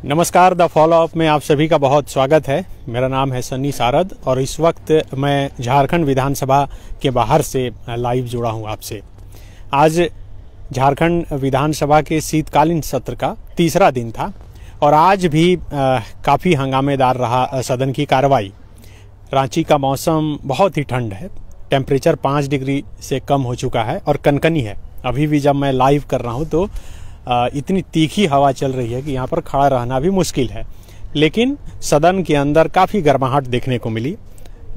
नमस्कार, the follow up में आप सभी का बहुत स्वागत है। मेरा नाम है सन्नी सारद और इस वक्त मैं झारखंड विधानसभा के बाहर से लाइव जुड़ा हूं आपसे। आज झारखंड विधानसभा के शीतकालीन सत्र का तीसरा दिन था और आज भी काफ़ी हंगामेदार रहा सदन की कार्रवाई। रांची का मौसम बहुत ही ठंड है, टेम्परेचर 5 डिग्री से कम हो चुका है और कनकनी है। अभी भी जब मैं लाइव कर रहा हूं तो इतनी तीखी हवा चल रही है कि यहाँ पर खड़ा रहना भी मुश्किल है। लेकिन सदन के अंदर काफ़ी गर्माहट देखने को मिली।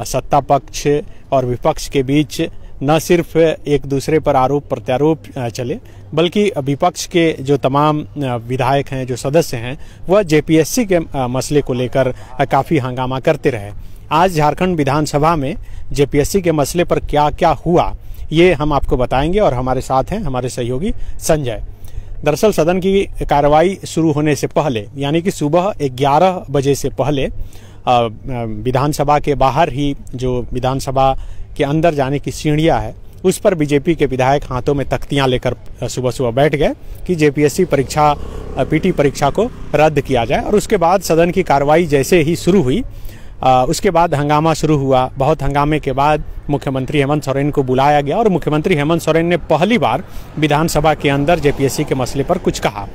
सत्ता पक्ष और विपक्ष के बीच न सिर्फ एक दूसरे पर आरोप प्रत्यारोप चले, बल्कि विपक्ष के जो तमाम विधायक हैं, जो सदस्य हैं, वह जेपीएससी के मसले को लेकर काफ़ी हंगामा करते रहे। आज झारखंड विधानसभा में जेपीएससी के मसले पर क्या क्या हुआ, ये हम आपको बताएंगे और हमारे साथ हैं हमारे सहयोगी संजय। दरअसल सदन की कार्रवाई शुरू होने से पहले, यानी कि सुबह 11 बजे से पहले विधानसभा के बाहर ही जो विधानसभा के अंदर जाने की सीढ़ियां है, उस पर बीजेपी के विधायक हाथों में तख्तियां लेकर सुबह सुबह बैठ गए कि जेपीएससी परीक्षा पीटी परीक्षा को रद्द किया जाए। और उसके बाद सदन की कार्रवाई जैसे ही शुरू हुई, उसके बाद हंगामा शुरू हुआ। बहुत हंगामे के बाद मुख्यमंत्री हेमंत सोरेन को बुलाया गया और मुख्यमंत्री हेमंत सोरेन ने पहली बार विधानसभा के अंदर जेपीएससी के मसले पर कुछ कहा।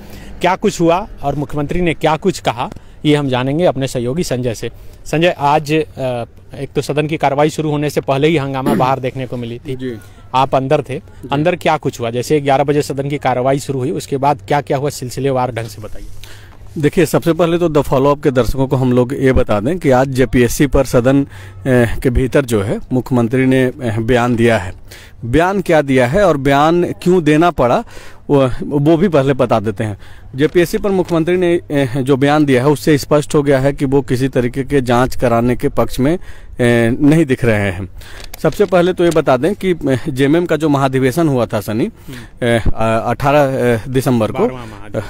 क्या कुछ हुआ और मुख्यमंत्री ने क्या कुछ कहा, ये हम जानेंगे अपने सहयोगी संजय से। संजय, आज एक तो सदन की कार्रवाई शुरू होने से पहले ही हंगामा बाहर देखने को मिली थी जी। आप अंदर थे, अंदर क्या कुछ हुआ? जैसे 11 बजे सदन की कार्रवाई शुरू हुई, उसके बाद क्या क्या हुआ, सिलसिलेवार ढंग से बताइए। देखिए, सबसे पहले तो द फॉलोअप के दर्शकों को हम लोग ये बता दें कि आज जेपीएससी पर सदन के भीतर जो है मुख्यमंत्री ने बयान दिया है। बयान क्या दिया है और बयान क्यों देना पड़ा वो भी पहले बता देते हैं। जेपीएससी पर मुख्यमंत्री ने जो बयान दिया है उससे स्पष्ट हो गया है कि वो किसी तरीके के जांच कराने के पक्ष में नहीं दिख रहे हैं। सबसे पहले तो ये बता दें कि जेएमएम का जो महाधिवेशन हुआ था सनी 18 दिसंबर को,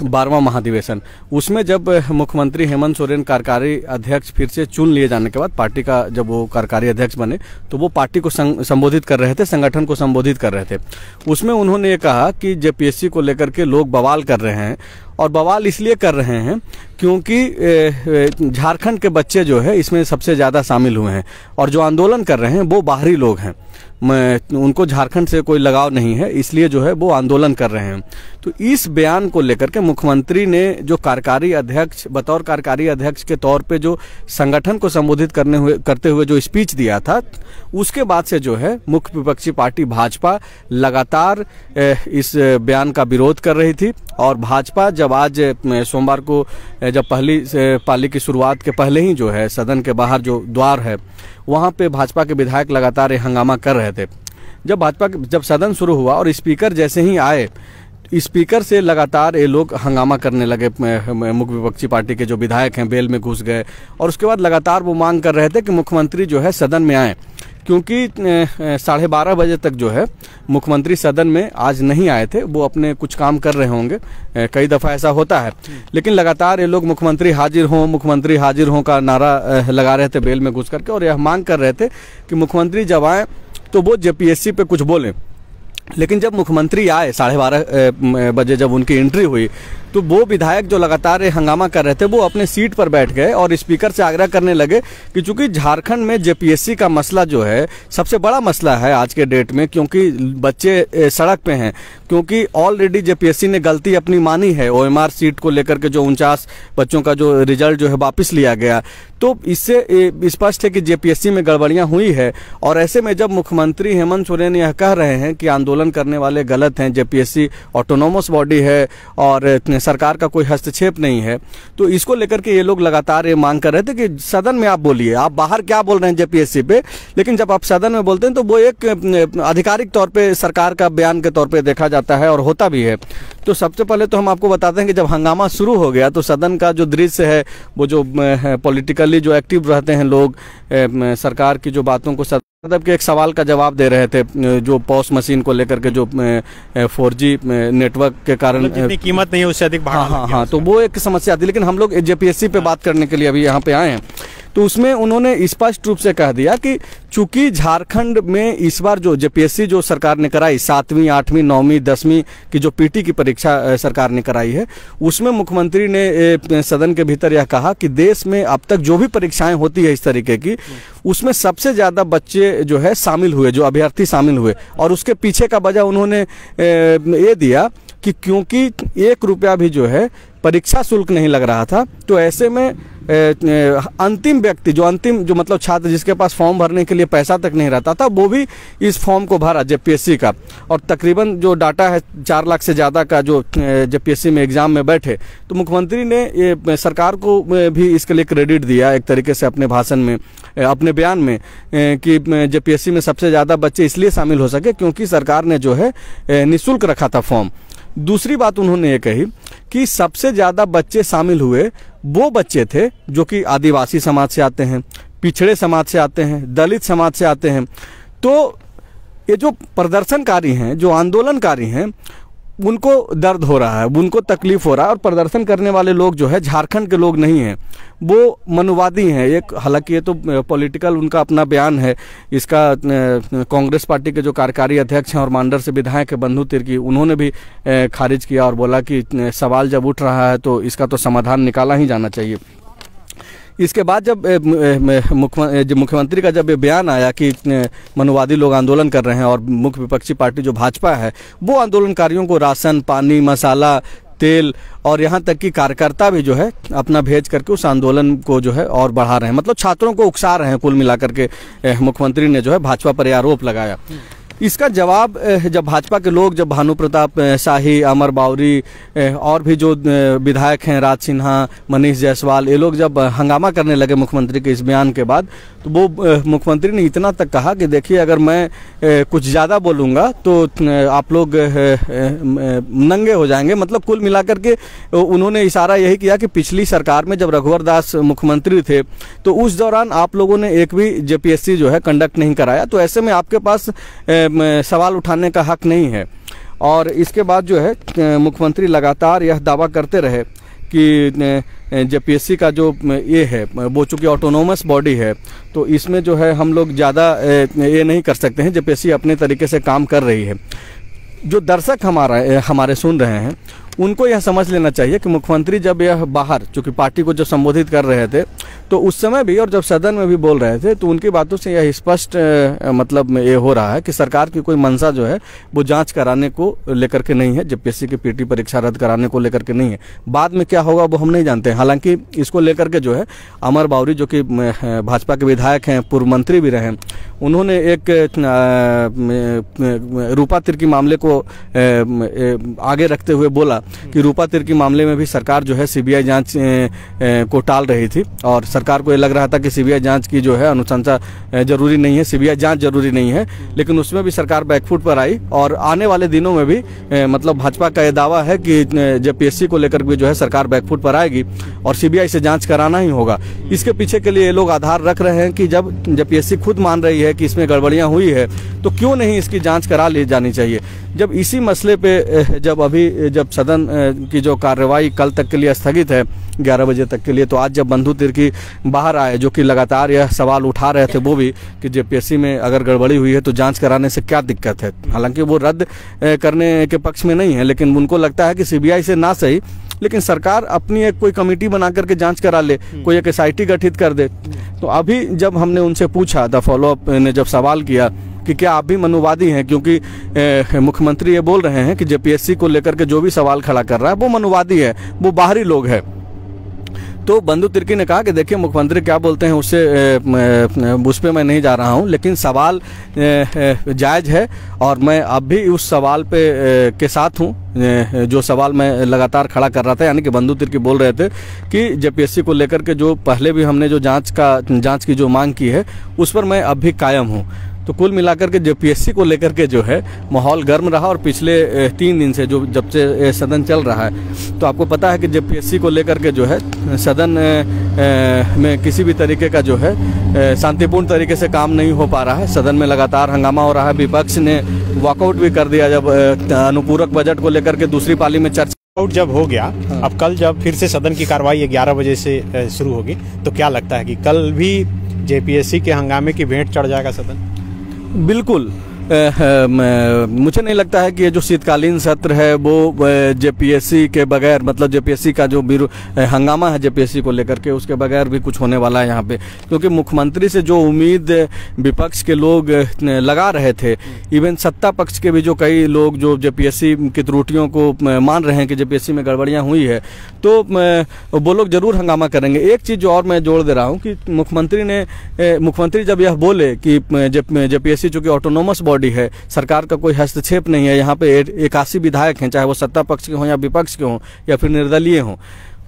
12वां महाधिवेशन, उसमें जब मुख्यमंत्री हेमंत सोरेन कार्यकारी अध्यक्ष फिर से चुन लिए जाने के बाद, पार्टी का जब वो कार्यकारी अध्यक्ष बने, तो वो पार्टी को संबोधित कर रहे थे, संगठन को संबोधित कर रहे थे। उसमें उन्होंने ये कहा कि जेपीएससी को लेकर के लोग बवाल कर रहे हैं और बवाल इसलिए कर रहे हैं क्योंकि झारखंड के बच्चे जो है इसमें सबसे ज़्यादा शामिल हुए हैं और जो आंदोलन कर रहे हैं वो बाहरी लोग हैं। उनको झारखंड से कोई लगाव नहीं है, इसलिए जो है वो आंदोलन कर रहे हैं। तो इस बयान को लेकर के मुख्यमंत्री ने जो कार्यकारी अध्यक्ष, बतौर कार्यकारी अध्यक्ष के तौर पे जो संगठन को संबोधित करते हुए जो स्पीच दिया था, उसके बाद से जो है मुख्य विपक्षी पार्टी भाजपा लगातार इस बयान का विरोध कर रही थी। और भाजपा जब आज सोमवार को जब पहली पाली की शुरुआत के पहले ही जो है सदन के बाहर जो द्वार है वहाँ पे भाजपा के विधायक लगातार हंगामा कर रहे थे। जब सदन शुरू हुआ और स्पीकर जैसे ही आए, स्पीकर से लगातार ये लोग हंगामा करने लगे। मुख्य विपक्षी पार्टी के जो विधायक हैं बेल में घुस गए और उसके बाद लगातार वो मांग कर रहे थे कि मुख्यमंत्री जो है सदन में आए, क्योंकि 12:30 बजे तक जो है मुख्यमंत्री सदन में आज नहीं आए थे। वो अपने कुछ काम कर रहे होंगे, कई दफ़ा ऐसा होता है, लेकिन लगातार ये लोग मुख्यमंत्री हाजिर हों का नारा लगा रहे थे बेल में घुस करके, और यह मांग कर रहे थे कि मुख्यमंत्री जब आए तो वो जेपीएससी पे कुछ बोलें। लेकिन जब मुख्यमंत्री आए 12:30 बजे जब उनकी एंट्री हुई, तो वो विधायक जो लगातार हंगामा कर रहे थे वो अपने सीट पर बैठ गए और स्पीकर से आग्रह करने लगे कि चूंकि झारखंड में जेपीएससी का मसला जो है सबसे बड़ा मसला है आज के डेट में, क्योंकि बच्चे सड़क पे हैं, क्योंकि ऑलरेडी जेपीएससी ने गलती अपनी मानी है। ओएमआर सीट को लेकर के जो 49 बच्चों का जो रिजल्ट जो है वापस लिया गया, तो इससे स्पष्ट है कि जेपीएससी में गड़बड़ियां हुई है। और ऐसे में जब मुख्यमंत्री हेमंत सोरेन यह कह रहे हैं कि आंदोलन करने वाले गलत हैं, जेपीएससी ऑटोनोमस बॉडी है और सरकार का कोई हस्तक्षेप नहीं है, तो इसको लेकर के ये लोग लगातार ये मांग कर रहे थे कि सदन में आप बोलिए, आप बाहर क्या बोल रहे हैं जेपीएससी पे, लेकिन जब आप सदन में बोलते हैं तो वो एक आधिकारिक तौर पे सरकार का बयान के तौर पे देखा जाता है और होता भी है। तो सबसे पहले तो हम आपको बताते हैं कि जब हंगामा शुरू हो गया तो सदन का जो दृश्य है, वो जो पॉलिटिकली जो एक्टिव रहते हैं लोग, सरकार की जो बातों को मतलब कि एक सवाल का जवाब दे रहे थे, जो पॉस मशीन को लेकर के जो 4G नेटवर्क के कारण जितनी कीमत नहीं है उससे अधिक भाड़ा। हाँ, तो वो एक समस्या थी। लेकिन हम लोग JPSC पे बात करने के लिए अभी यहाँ पे आए हैं, तो उसमें उन्होंने स्पष्ट रूप से कह दिया कि चूंकि झारखंड में इस बार जो JPSC जो सरकार ने कराई 7वीं 8वीं 9वीं 10वीं की जो PT की परीक्षा सरकार ने कराई है, उसमें मुख्यमंत्री ने सदन के भीतर यह कहा कि देश में अब तक जो भी परीक्षाएं होती है इस तरीके की, उसमें सबसे ज़्यादा बच्चे जो है शामिल हुए, जो अभ्यर्थी शामिल हुए। और उसके पीछे का वजह उन्होंने ये दिया कि क्योंकि 1 रुपया भी जो है परीक्षा शुल्क नहीं लग रहा था, तो ऐसे में अंतिम व्यक्ति जो मतलब छात्र जिसके पास फॉर्म भरने के लिए पैसा तक नहीं रहता था, वो भी इस फॉर्म को भरा JPSC का। और तकरीबन जो डाटा है 4 लाख से ज़्यादा का जो JPSC में एग्ज़ाम में बैठे, तो मुख्यमंत्री ने ये सरकार को भी इसके लिए क्रेडिट दिया एक तरीके से अपने भाषण में, अपने बयान में, कि JPSC में सबसे ज़्यादा बच्चे इसलिए शामिल हो सके क्योंकि सरकार ने जो है निःशुल्क रखा था फॉर्म। दूसरी बात उन्होंने ये कही कि सबसे ज़्यादा बच्चे शामिल हुए वो बच्चे थे जो कि आदिवासी समाज से आते हैं, पिछड़े समाज से आते हैं, दलित समाज से आते हैं। तो ये जो प्रदर्शनकारी हैं, जो आंदोलनकारी हैं, उनको दर्द हो रहा है, उनको तकलीफ हो रहा है। और प्रदर्शन करने वाले लोग जो है झारखंड के लोग नहीं हैं, वो मनुवादी हैं। एक हालांकि ये तो पॉलिटिकल उनका अपना बयान है, इसका कांग्रेस पार्टी के जो कार्यकारी अध्यक्ष हैं और मांडर से विधायक है बंधु तिर्की, उन्होंने भी खारिज किया और बोला कि सवाल जब उठ रहा है तो इसका तो समाधान निकाला ही जाना चाहिए। इसके बाद जब मुख्यमंत्री का जब ये बयान आया कि मनुवादी लोग आंदोलन कर रहे हैं और मुख्य विपक्षी पार्टी जो भाजपा है वो आंदोलनकारियों को राशन, पानी, मसाला, तेल और यहाँ तक कि कार्यकर्ता भी जो है अपना भेज करके उस आंदोलन को जो है और बढ़ा रहे हैं, मतलब छात्रों को उकसा रहे हैं कुल मिलाकर के, मुख्यमंत्री ने जो है भाजपा पर आरोप लगाया। इसका जवाब जब भाजपा के लोग, जब भानु प्रताप शाही, अमर बावरी और भी जो विधायक हैं, राज सिन्हा, मनीष जायसवाल, ये लोग जब हंगामा करने लगे मुख्यमंत्री के इस बयान के बाद, तो वो मुख्यमंत्री ने इतना तक कहा कि देखिए अगर मैं कुछ ज़्यादा बोलूँगा तो आप लोग नंगे हो जाएंगे। मतलब कुल मिलाकर के उन्होंने इशारा यही किया कि पिछली सरकार में जब रघुवर दास मुख्यमंत्री थे तो उस दौरान आप लोगों ने एक भी JPSC जो है कंडक्ट नहीं कराया, तो ऐसे में आपके पास सवाल उठाने का हक नहीं है। और इसके बाद जो है मुख्यमंत्री लगातार यह दावा करते रहे कि JPSC का जो ये है वो चूँकि ऑटोनोमस बॉडी है, तो इसमें जो है हम लोग ज़्यादा ये नहीं कर सकते हैं, JPSC अपने तरीके से काम कर रही है। जो दर्शक हमारे सुन रहे हैं उनको यह समझ लेना चाहिए कि मुख्यमंत्री जब यह बाहर चूँकि पार्टी को जो संबोधित कर रहे थे तो उस समय भी और जब सदन में भी बोल रहे थे, तो उनकी बातों से यह स्पष्ट मतलब ये हो रहा है कि सरकार की कोई मंशा जो है वो जांच कराने को लेकर के नहीं है, JPSC की PT परीक्षा रद्द कराने को लेकर के नहीं है। बाद में क्या होगा वो हम नहीं जानते हैं। हालांकि इसको लेकर के जो है अमर बावरी जो कि भाजपा के विधायक हैं, पूर्व मंत्री भी रहे, उन्होंने एक रूपा तिर्की मामले को आगे रखते हुए बोला कि रूपा तिर्की मामले में भी सरकार जो है CBI जांच को टाल रही थी और सरकार को ये लग रहा था कि CBI जांच की जो है अनुशंसा जरूरी नहीं है, CBI जांच जरूरी नहीं है, लेकिन उसमें भी सरकार बैकफुट पर आई। और आने वाले दिनों में भी मतलब भाजपा का ये दावा है कि JPSC को लेकर भी जो है सरकार बैकफुट पर आएगी और CBI से जाँच कराना ही होगा। इसके पीछे के लिए ये लोग आधार रख रहे हैं कि जब JPSC खुद मान रही है कि इसमें गड़बड़ियाँ हुई है तो क्यों नहीं इसकी जाँच करा ली जानी चाहिए। जब इसी मसले पे जब सदन की जो कार्रवाई कल तक के लिए स्थगित है 11 बजे तक के लिए, तो आज जब बंधु तिर्की बाहर आए जो कि लगातार यह सवाल उठा रहे थे वो भी कि JPSC में अगर गड़बड़ी हुई है तो जांच कराने से क्या दिक्कत है। हालांकि वो रद्द करने के पक्ष में नहीं है, लेकिन उनको लगता है कि CBI से ना सही लेकिन सरकार अपनी एक कोई कमेटी बना करके जांच करा ले, कोई एक SIT गठित कर दे। तो अभी जब हमने उनसे पूछा, द फॉलोअप ने जब सवाल किया कि क्या आप भी मनुवादी हैं, क्योंकि मुख्यमंत्री ये बोल रहे हैं कि JPSC को लेकर के जो भी सवाल खड़ा कर रहा है वो मनुवादी है, वो बाहरी लोग है। तो बंधु तिर्की ने कहा कि देखिए मुख्यमंत्री क्या बोलते हैं उस पे मैं नहीं जा रहा हूं, लेकिन सवाल जायज़ है और मैं अब भी उस सवाल पे के साथ हूं जो सवाल मैं लगातार खड़ा कर रहा था। यानी कि बंधु तिर्की बोल रहे थे कि JPSC को लेकर के जो पहले भी हमने जो जांच की जो मांग की है उस पर मैं अब भी कायम हूं। तो कुल मिलाकर के JPSC को लेकर के जो है माहौल गर्म रहा और पिछले 3 दिन से जब से सदन चल रहा है तो आपको पता है कि JPSC को लेकर के जो है सदन में किसी भी तरीके का जो है शांतिपूर्ण तरीके से काम नहीं हो पा रहा है। सदन में लगातार हंगामा हो रहा है। विपक्ष ने वॉकआउट भी कर दिया जब अनुपूरक बजट को लेकर के दूसरी पाली में चर्चा आउट जब हो गया। अब कल जब फिर से सदन की कार्रवाई 11 बजे से शुरू होगी, तो क्या लगता है कि कल भी जेपीएससी के हंगामे की भेंट चढ़ जाएगा सदन? बिल्कुल। मुझे नहीं लगता है कि ये जो शीतकालीन सत्र है वो जेपीएससी के बगैर, मतलब जेपीएससी का जो हंगामा है जेपीएससी को लेकर के, उसके बगैर भी कुछ होने वाला है यहाँ पे। क्योंकि मुख्यमंत्री से जो उम्मीद विपक्ष के लोग लगा रहे थे, इवन सत्ता पक्ष के भी जो कई लोग जो जेपीएससी की त्रुटियों को मान रहे हैं कि जेपीएससी में गड़बड़ियाँ हुई है, तो वो लोग जरूर हंगामा करेंगे। एक चीज़ जो और मैं जोड़ दे रहा हूँ कि मुख्यमंत्री जब यह बोले कि जेपीएससी चूँकि ऑटोनोमस बॉडी है, सरकार का कोई हस्तक्षेप नहीं है, यहाँ पे 81 विधायक हैं, चाहे वो सत्ता पक्ष के हों या विपक्ष के हों या फिर निर्दलीय हों,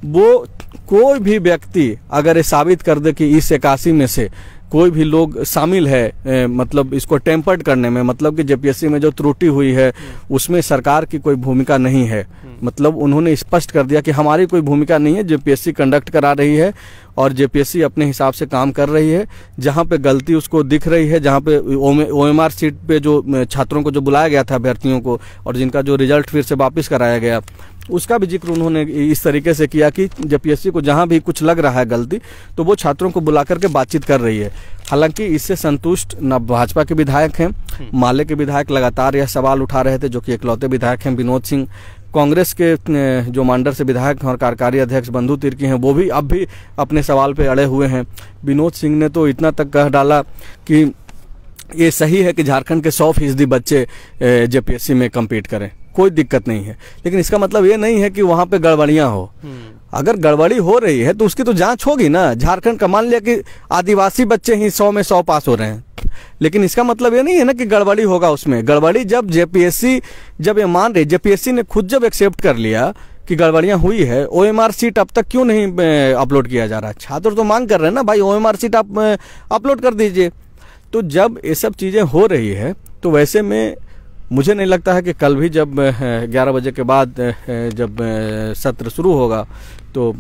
वो कोई भी व्यक्ति अगर ये साबित कर दे कि इस 81 में से कोई भी लोग शामिल है मतलब इसको टेम्पर्ड करने में, मतलब कि जेपीएससी में जो त्रुटि हुई है उसमें सरकार की कोई भूमिका नहीं है। मतलब उन्होंने स्पष्ट कर दिया कि हमारी कोई भूमिका नहीं है, जेपीएससी कंडक्ट करा रही है और जेपीएससी अपने हिसाब से काम कर रही है। जहां पे गलती उसको दिख रही है, जहां पे ओएमआर सीट पे जो छात्रों को जो बुलाया गया था, अभ्यर्थियों को, और जिनका जो रिजल्ट फिर से वापस कराया गया, उसका भी जिक्र उन्होंने इस तरीके से किया कि जेपीएससी को जहां भी कुछ लग रहा है गलती, तो वो छात्रों को बुला करके बातचीत कर रही है। हालांकि इससे संतुष्ट न भाजपा के विधायक हैं, माले के विधायक लगातार यह सवाल उठा रहे थे, जो कि इकलौते विधायक हैं विनोद सिंह। कांग्रेस के जो मांडर से विधायक हैं और कार्यकारी अध्यक्ष बंधु तिर्की हैं, वो भी अब भी अपने सवाल पे अड़े हुए हैं। विनोद सिंह ने तो इतना तक कह डाला कि ये सही है कि झारखंड के 100% बच्चे जेपीएससी में कम्पीट करें, कोई दिक्कत नहीं है, लेकिन इसका मतलब ये नहीं है कि वहां पे गड़बड़ियां हो। अगर गड़बड़ी हो रही है तो उसकी तो जांच होगी ना। झारखंड का मान लिया कि आदिवासी बच्चे ही 100 में 100 पास हो रहे हैं, लेकिन इसका मतलब ये नहीं है ना कि गड़बड़ी होगा उसमें। गड़बड़ी जब जेपीएससी जब ये मान रही, जेपीएससी ने खुद जब एक्सेप्ट कर लिया कि गड़बड़ियां हुई है, ओएमआर सीट अब तक क्यों नहीं अपलोड किया जा रहा है? छात्र तो मांग कर रहे हैं ना, भाई ओएमआर सीट आप अपलोड कर दीजिए। तो जब ये सब चीजें हो रही है, तो वैसे में मुझे नहीं लगता है कि कल भी जब 11 बजे के बाद जब सत्र शुरू होगा तो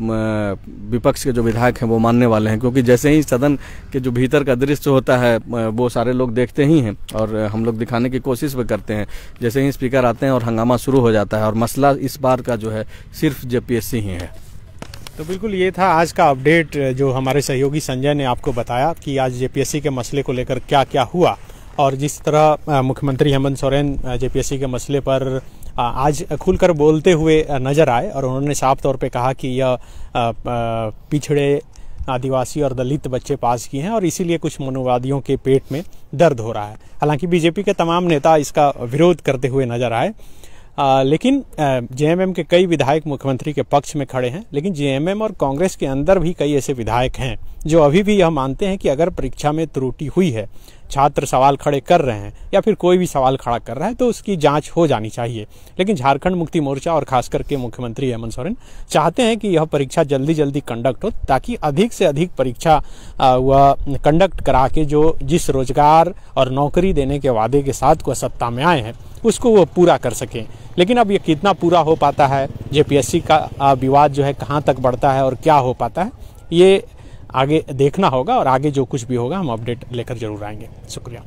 विपक्ष के जो विधायक हैं वो मानने वाले हैं। क्योंकि जैसे ही सदन के जो भीतर का दृश्य होता है वो सारे लोग देखते ही हैं और हम लोग दिखाने की कोशिश भी करते हैं। जैसे ही स्पीकर आते हैं और हंगामा शुरू हो जाता है, और मसला इस बार का जो है सिर्फ जेपीएससी ही है। तो बिल्कुल ये था आज का अपडेट जो हमारे सहयोगी संजय ने आपको बताया कि आज जेपीएससी के मसले को लेकर क्या क्या हुआ, और जिस तरह मुख्यमंत्री हेमंत सोरेन जेपीएससी के मसले पर आज खुलकर बोलते हुए नजर आए, और उन्होंने साफ तौर पे कहा कि यह पिछड़े आदिवासी और दलित बच्चे पास किए हैं और इसीलिए कुछ मनोवादियों के पेट में दर्द हो रहा है। हालांकि बीजेपी के तमाम नेता इसका विरोध करते हुए नजर आए, लेकिन जेएमएम के कई विधायक मुख्यमंत्री के पक्ष में खड़े हैं। लेकिन जेएमएम और कांग्रेस के अंदर भी कई ऐसे विधायक हैं जो अभी भी यह मानते हैं कि अगर परीक्षा में त्रुटि हुई है, छात्र सवाल खड़े कर रहे हैं या फिर कोई भी सवाल खड़ा कर रहा है, तो उसकी जांच हो जानी चाहिए। लेकिन झारखंड मुक्ति मोर्चा और खास करके मुख्यमंत्री हेमंत सोरेन चाहते हैं कि यह परीक्षा जल्दी जल्दी कंडक्ट हो, ताकि अधिक से अधिक परीक्षा वह कंडक्ट करा के जो जिस रोजगार और नौकरी देने के वादे के साथ वह सत्ता में आए हैं उसको वो पूरा कर सकें। लेकिन अब ये कितना पूरा हो पाता है, जेपीएससी का विवाद जो है कहाँ तक बढ़ता है और क्या हो पाता है, ये आगे देखना होगा, और आगे जो कुछ भी होगा हम अपडेट लेकर जरूर आएंगे। शुक्रिया।